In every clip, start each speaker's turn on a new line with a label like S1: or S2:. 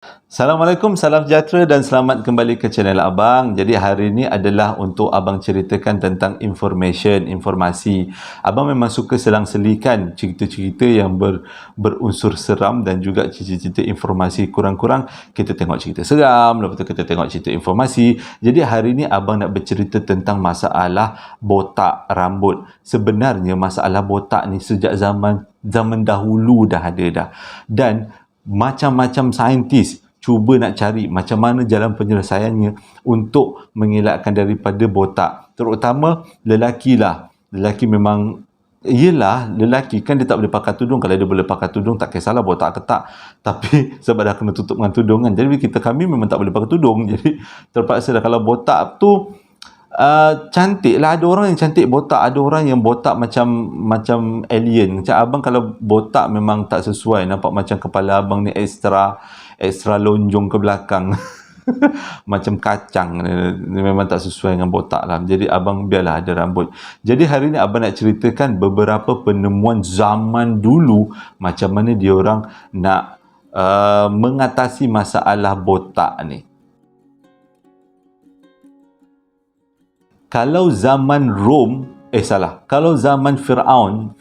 S1: Assalamualaikum, salam sejahtera dan selamat kembali ke channel Abang. Jadi hari ini adalah untuk Abang ceritakan tentang informasi. Abang memang suka selang-selikan cerita-cerita yang berunsur seram dan juga cerita-cerita informasi. Kurang-kurang kita tengok cerita seram, lepas tu kita tengok cerita informasi. Jadi hari ini Abang nak bercerita tentang masalah botak rambut. Sebenarnya masalah botak ni sejak zaman dahulu dah ada dah. Dan macam-macam saintis cuba nak cari macam mana jalan penyelesaiannya untuk mengelakkan daripada botak. Terutama lelaki lah. Lelaki memang, yelah, lelaki kan dia tak boleh pakai tudung. Kalau dia boleh pakai tudung tak kisahlah botak ke tak. Tapi sebab dah kena tutup dengan tudung kan. Jadi kami memang tak boleh pakai tudung. Jadi terpaksa dah. Kalau botak tu cantik lah, ada orang yang cantik botak, ada orang yang botak macam alien. Macam abang kalau botak memang tak sesuai, nampak macam kepala abang ni extra lonjong ke belakang. Macam kacang, memang tak sesuai dengan botak lah. Jadi abang biarlah ada rambut. Jadi hari ni abang nak ceritakan beberapa penemuan zaman dulu, macam mana dia orang nak mengatasi masalah botak ni. Kalau zaman kalau zaman Firaun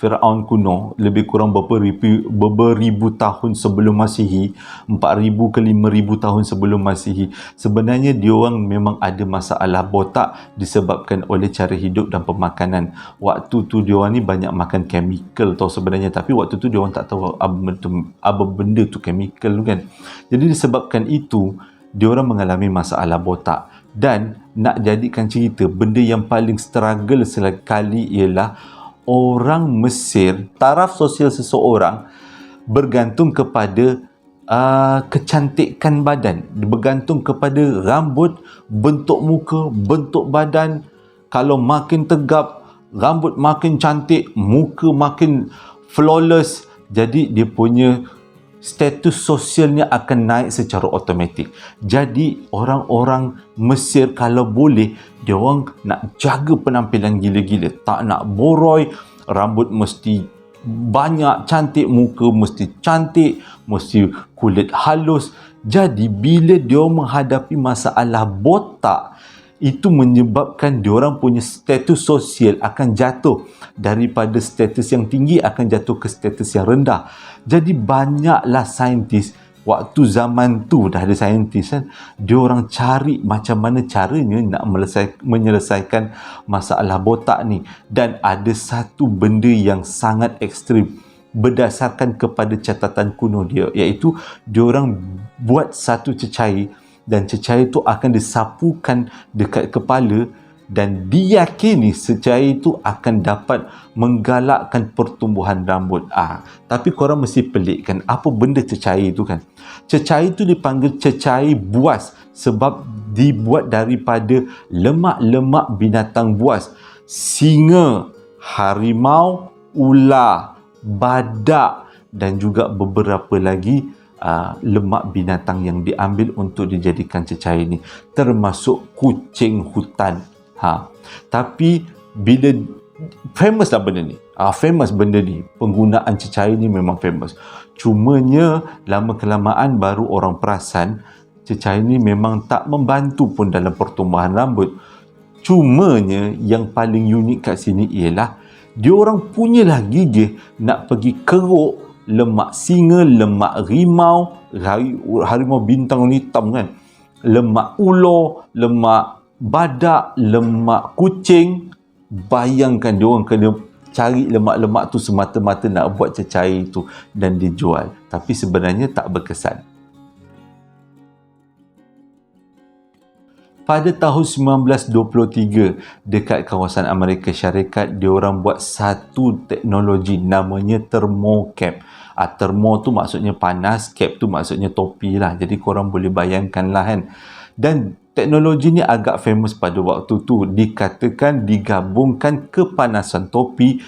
S1: kuno, lebih kurang beribu tahun sebelum Masihi, 4,000 ke 5,000 tahun sebelum Masihi, sebenarnya diorang memang ada masalah botak disebabkan oleh cara hidup dan pemakanan. Waktu tu diorang ni banyak makan chemical tau sebenarnya, tapi waktu tu diorang tak tahu apa benda tu chemical tu kan. Jadi disebabkan itu, diorang mengalami masalah botak. Dan nak jadikan cerita, benda yang paling struggle sekali ialah orang Mesir, taraf sosial seseorang bergantung kepada kecantikan badan, bergantung kepada rambut, bentuk muka, bentuk badan. Kalau makin tegap, rambut makin cantik, muka makin flawless, jadi dia punya status sosialnya akan naik secara automatik. Jadi orang-orang Mesir kalau boleh, dia orang nak jaga penampilan gila-gila, tak nak boroi, rambut mesti banyak, cantik, muka mesti cantik, mesti kulit halus. Jadi bila dia menghadapi masalah botak, itu menyebabkan diorang punya status sosial akan jatuh daripada status yang tinggi, akan jatuh ke status yang rendah. Jadi banyaklah saintis, waktu zaman tu dah ada saintis kan, diorang cari macam mana caranya nak menyelesaikan masalah botak ni. Dan ada satu benda yang sangat ekstrim berdasarkan kepada catatan kuno dia, iaitu diorang buat satu cecair, dan cecair itu akan disapukan dekat kepala, dan diyakini cecair itu akan dapat menggalakkan pertumbuhan rambut. Tapi korang mesti pelik kan, apa benda cecair itu kan? Cecair itu dipanggil cecair buas sebab dibuat daripada lemak-lemak binatang buas. Singa, harimau, ular, badak dan juga beberapa lagi lemak binatang yang diambil untuk dijadikan cecair ni, termasuk kucing hutan. Tapi bila famous lah benda ni, penggunaan cecair ni memang famous. Cumanya lama kelamaan baru orang perasan cecair ni memang tak membantu pun dalam pertumbuhan rambut. Cumanya yang paling unik kat sini ialah diorang punyalah gigih nak pergi keruk lemak singa, lemak harimau bintang hitam kan, lemak ular, lemak badak, lemak kucing. Bayangkan diorang kena cari lemak-lemak tu semata-mata nak buat cecair tu dan dijual, tapi sebenarnya tak berkesan. Pada tahun 1923, dekat kawasan Amerika Syarikat, diorang buat satu teknologi namanya thermocap. Thermo tu maksudnya panas, cap tu maksudnya topi lah. Jadi korang boleh bayangkan lah kan. Dan teknologi ni agak famous pada waktu tu. Dikatakan digabungkan kepanasan topi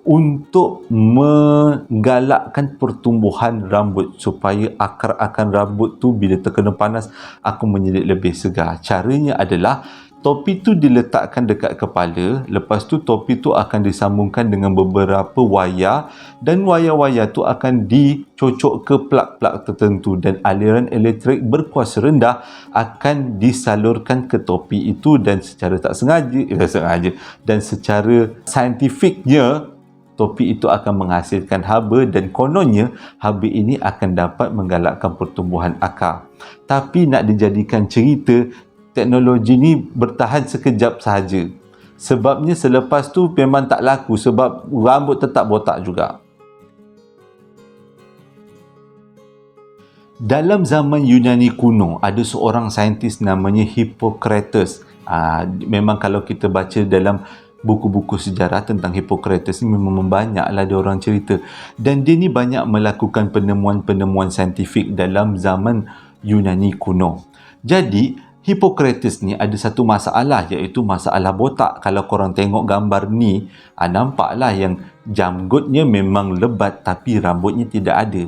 S1: untuk menggalakkan pertumbuhan rambut supaya akar-akar rambut tu bila terkena panas akan menjadi lebih segar. Caranya adalah topi tu diletakkan dekat kepala, lepas tu topi tu akan disambungkan dengan beberapa wayar dan wayar-wayar tu akan dicocok ke plug-plug tertentu dan aliran elektrik berkuasa rendah akan disalurkan ke topi itu dan secara tak sengaja dan secara saintifiknya topi itu akan menghasilkan haba dan kononnya haba ini akan dapat menggalakkan pertumbuhan akar. Tapi nak dijadikan cerita, teknologi ni bertahan sekejap sahaja. Sebabnya selepas tu memang tak laku sebab rambut tetap botak juga. Dalam zaman Yunani kuno, ada seorang saintis namanya Hippocrates. Memang kalau kita baca dalam buku-buku sejarah tentang Hippocrates ni memang banyaklah dia orang cerita. Dan dia ni banyak melakukan penemuan-penemuan saintifik dalam zaman Yunani kuno. Jadi, Hippocrates ni ada satu masalah iaitu masalah botak. Kalau korang tengok gambar ni, nampaklah yang janggutnya memang lebat tapi rambutnya tidak ada.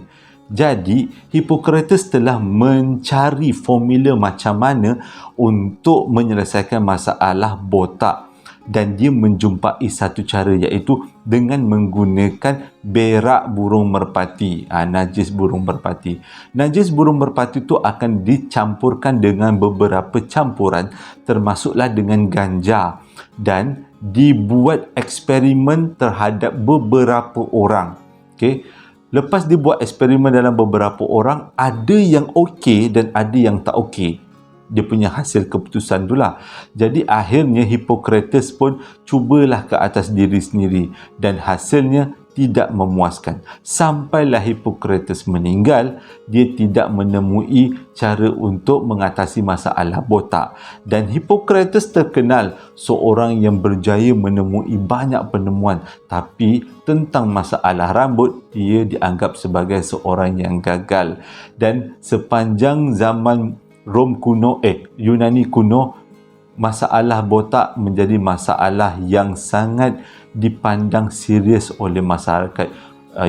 S1: Jadi, Hippocrates telah mencari formula macam mana untuk menyelesaikan masalah botak. Dan dia menjumpai satu cara iaitu dengan menggunakan berak burung merpati, najis burung merpati. Najis burung merpati itu akan dicampurkan dengan beberapa campuran termasuklah dengan ganja dan dibuat eksperimen terhadap beberapa orang. Okey. Lepas dibuat eksperimen dalam beberapa orang, ada yang okey dan ada yang tak okey. Dia punya hasil keputusan itulah. Jadi akhirnya Hippocrates pun cubalah ke atas diri sendiri dan hasilnya tidak memuaskan. Sampailah Hippocrates meninggal, dia tidak menemui cara untuk mengatasi masalah botak. Dan Hippocrates terkenal seorang yang berjaya menemui banyak penemuan, tapi tentang masalah rambut dia dianggap sebagai seorang yang gagal. Dan sepanjang zaman Yunani kuno, masalah botak menjadi masalah yang sangat dipandang serius oleh masyarakat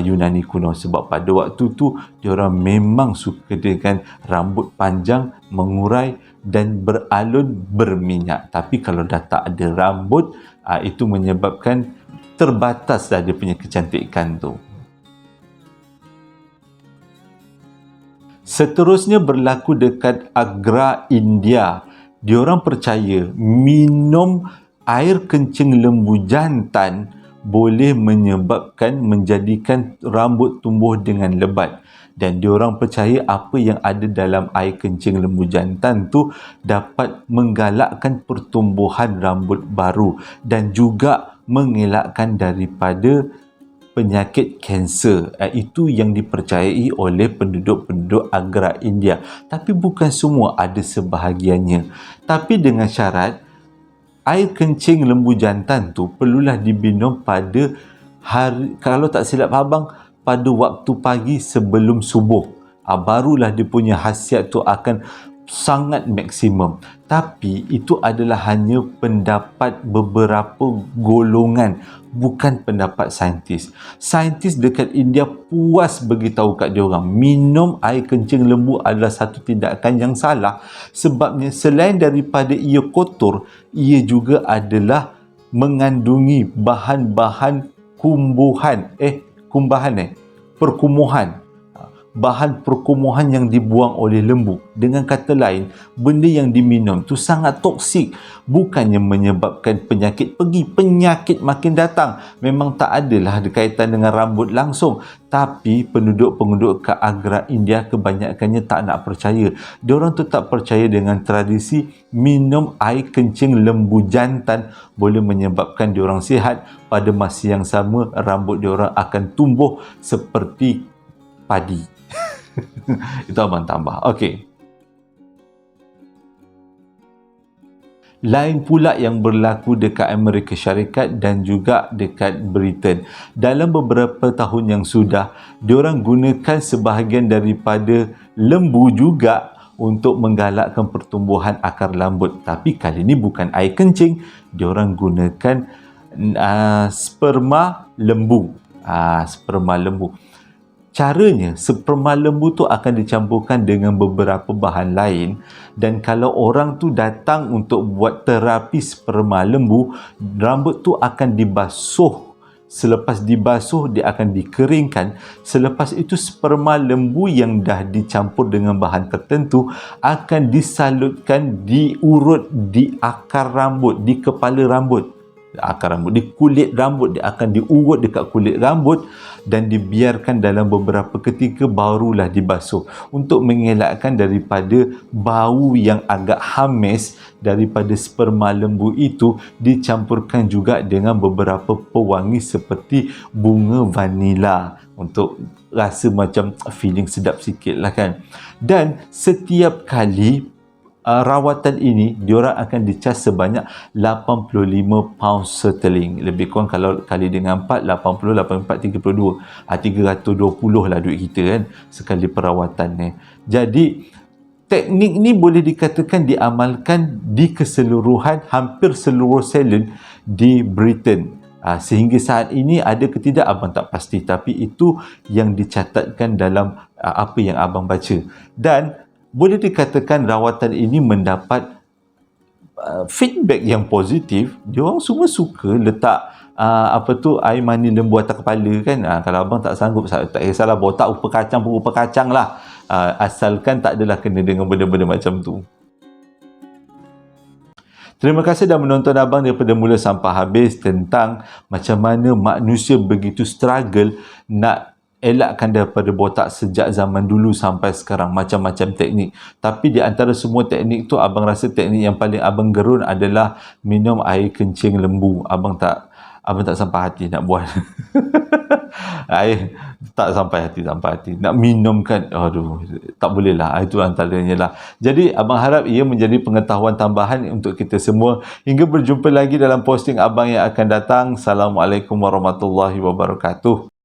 S1: Yunani kuno sebab pada waktu tu diorang memang suka dengan rambut panjang, mengurai dan beralun berminyak. Tapi kalau dah tak ada rambut, itu menyebabkan terbataslah dia punya kecantikan tu. Seterusnya berlaku dekat Agra, India. Diorang percaya minum air kencing lembu jantan boleh menjadikan rambut tumbuh dengan lebat. Dan diorang percaya apa yang ada dalam air kencing lembu jantan tu dapat menggalakkan pertumbuhan rambut baru dan juga mengelakkan daripada penyakit kanser. Itu yang dipercayai oleh penduduk-penduduk Agra, India. Tapi bukan semua, ada sebahagiannya. Tapi dengan syarat, air kencing lembu jantan tu perlulah diminum pada hari, kalau tak silap abang, pada waktu pagi sebelum subuh. Barulah dia punya khasiat tu akan sangat maksimum. Tapi itu adalah hanya pendapat beberapa golongan, bukan pendapat saintis. Saintis dekat India puas beritahu kat dia orang minum air kencing lembu adalah satu tindakan yang salah, sebabnya selain daripada ia kotor, ia juga adalah mengandungi bahan-bahan perkumuhan, bahan perkumuhan yang dibuang oleh lembu. Dengan kata lain, benda yang diminum tu sangat toksik. Bukannya menyebabkan penyakit makin datang. Memang tak adalah berkaitan dengan rambut langsung. Tapi penduduk-penduduk ke Agra, India kebanyakannya tak nak percaya. Diorang tetap percaya dengan tradisi minum air kencing lembu jantan boleh menyebabkan diorang sihat. Pada masa yang sama, rambut diorang akan tumbuh seperti padi. Itu abang tambah. Okey. Lain pula yang berlaku dekat Amerika Syarikat dan juga dekat Britain. Dalam beberapa tahun yang sudah, diorang gunakan sebahagian daripada lembu juga untuk menggalakkan pertumbuhan akar rambut. Tapi kali ini bukan air kencing, diorang gunakan sperma lembu. Sperma lembu. Caranya, sperma lembu tu akan dicampurkan dengan beberapa bahan lain, dan kalau orang tu datang untuk buat terapi sperma lembu, rambut tu akan dibasuh. Selepas dibasuh, dia akan dikeringkan. Selepas itu, sperma lembu yang dah dicampur dengan bahan tertentu akan disalutkan, diurut di akar rambut, di kepala rambut. Di kulit rambut, dia akan diurut dekat kulit rambut dan dibiarkan dalam beberapa ketika, barulah dibasuh untuk mengelakkan daripada bau yang agak hamis daripada sperma lembu itu, dicampurkan juga dengan beberapa pewangi seperti bunga vanila untuk rasa macam feeling sedap sikit lah kan. Dan setiap kali rawatan ini, diorang akan dicas sebanyak 85 pound sterling. Lebih kurang kalau kali dengan 4, 80, 84, 32. 320 lah duit kita kan, sekali perawatan ni. Jadi, teknik ni boleh dikatakan diamalkan di keseluruhan, hampir seluruh salon di Britain. Sehingga saat ini ada ke tidak, abang tak pasti. Tapi itu yang dicatatkan dalam apa yang abang baca. Dan boleh dikatakan rawatan ini mendapat feedback yang positif. Diorang semua suka letak air mani lembu atas kepala kan. Kalau abang tak sanggup, tak kisahlah, botak rupa kacang pun rupa kacang lah. Asalkan tak adalah kena dengan benda-benda macam tu. Terima kasih dah menonton abang daripada mula sampai habis tentang macam mana manusia begitu struggle nak elakkan daripada botak sejak zaman dulu sampai sekarang. Macam-macam teknik. Tapi di antara semua teknik tu, abang rasa teknik yang paling abang gerun adalah minum air kencing lembu. Abang tak sampai hati nak buat. Air tak sampai hati. Nak minum kan, aduh, tak boleh lah. Itu antaranya lah. Jadi abang harap ia menjadi pengetahuan tambahan untuk kita semua. Hingga berjumpa lagi dalam posting abang yang akan datang. Assalamualaikum warahmatullahi wabarakatuh.